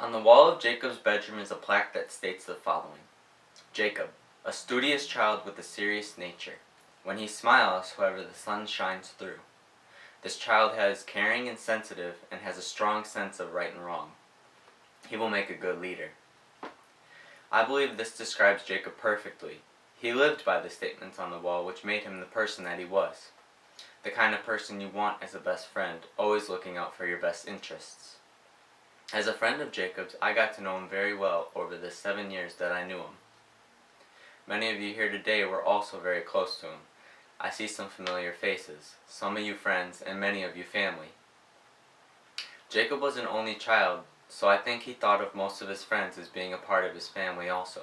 On the wall of Jacob's bedroom is a plaque that states the following: Jacob, a studious child with a serious nature. When he smiles, however, the sun shines through. This child is caring and sensitive and has a strong sense of right and wrong. He will make a good leader. I believe this describes Jacob perfectly. He lived by the statements on the wall, which made him the person that he was. The kind of person you want as a best friend, always looking out for your best interests. As a friend of Jacob's, I got to know him very well over the 7 years that I knew him. Many of you here today were also very close to him. I see some familiar faces, some of you friends, and many of you family. Jacob was an only child, so I think he thought of most of his friends as being a part of his family also.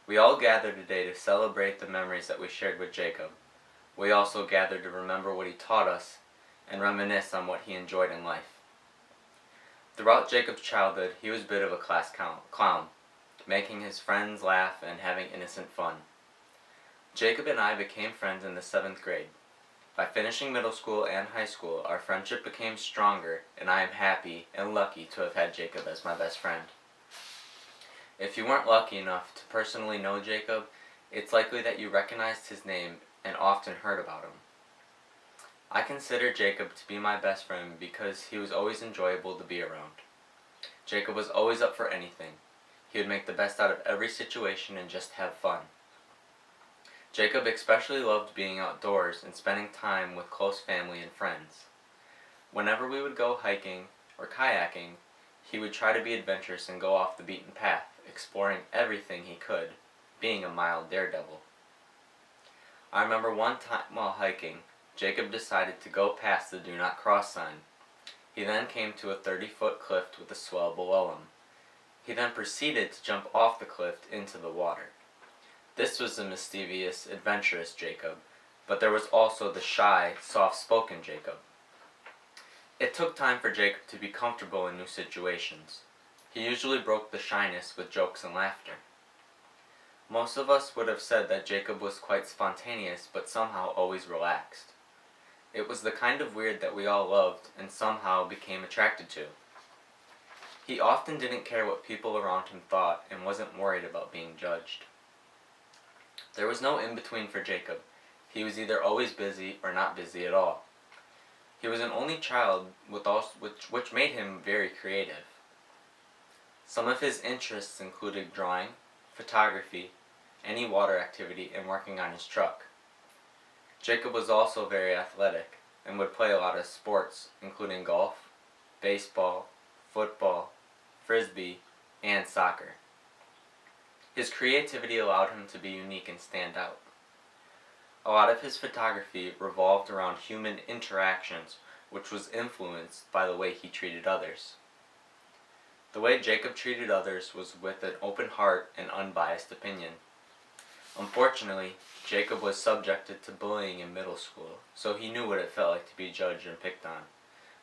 We all gather today to celebrate the memories that we shared with Jacob. We also gather to remember what he taught us and reminisce on what he enjoyed in life. Throughout Jacob's childhood, he was a bit of a class clown, making his friends laugh and having innocent fun. Jacob and I became friends in the 7th grade. By finishing middle school and high school, our friendship became stronger, and I am happy and lucky to have had Jacob as my best friend. If you weren't lucky enough to personally know Jacob, it's likely that you recognized his name and often heard about him. I consider Jacob to be my best friend because he was always enjoyable to be around. Jacob was always up for anything. He would make the best out of every situation and just have fun. Jacob especially loved being outdoors and spending time with close family and friends. Whenever we would go hiking or kayaking, he would try to be adventurous and go off the beaten path, exploring everything he could, being a mild daredevil. I remember one time while hiking, Jacob decided to go past the Do Not Cross sign. He then came to a 30-foot cliff with a swell below him. He then proceeded to jump off the cliff into the water. This was the mischievous, adventurous Jacob, but there was also the shy, soft-spoken Jacob. It took time for Jacob to be comfortable in new situations. He usually broke the shyness with jokes and laughter. Most of us would have said that Jacob was quite spontaneous, but somehow always relaxed. It was the kind of weird that we all loved and somehow became attracted to. He often didn't care what people around him thought and wasn't worried about being judged. There was no in-between for Jacob. He was either always busy or not busy at all. He was an only child, which made him very creative. Some of his interests included drawing, photography, any water activity, and working on his truck. Jacob was also very athletic and would play a lot of sports, including golf, baseball, football, frisbee, and soccer. His creativity allowed him to be unique and stand out. A lot of his photography revolved around human interactions, which was influenced by the way he treated others. The way Jacob treated others was with an open heart and unbiased opinion. Unfortunately, Jacob was subjected to bullying in middle school, so he knew what it felt like to be judged and picked on,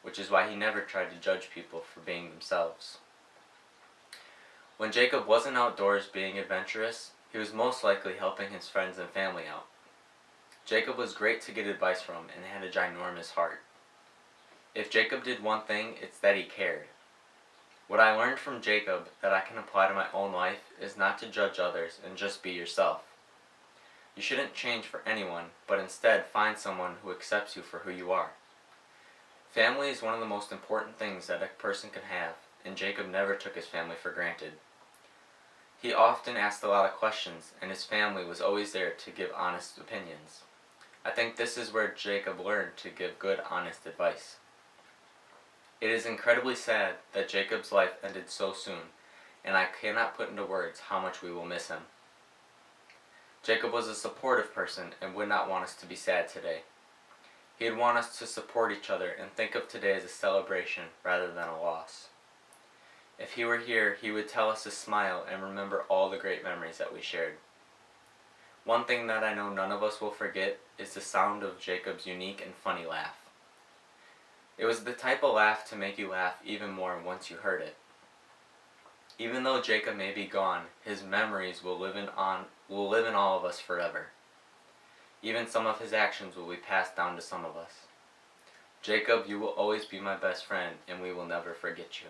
which is why he never tried to judge people for being themselves. When Jacob wasn't outdoors being adventurous, he was most likely helping his friends and family out. Jacob was great to get advice from and had a ginormous heart. If Jacob did one thing, it's that he cared. What I learned from Jacob that I can apply to my own life is not to judge others and just be yourself. You shouldn't change for anyone, but instead find someone who accepts you for who you are. Family is one of the most important things that a person can have, and Jacob never took his family for granted. He often asked a lot of questions, and his family was always there to give honest opinions. I think this is where Jacob learned to give good, honest advice. It is incredibly sad that Jacob's life ended so soon, and I cannot put into words how much we will miss him. Jacob was a supportive person and would not want us to be sad today. He'd want us to support each other and think of today as a celebration rather than a loss. If he were here, he would tell us to smile and remember all the great memories that we shared. One thing that I know none of us will forget is the sound of Jacob's unique and funny laugh. It was the type of laugh to make you laugh even more once you heard it. Even though Jacob may be gone, his memories will live in all of us forever. Even some of his actions will be passed down to some of us. Jacob, you will always be my best friend, and we will never forget you.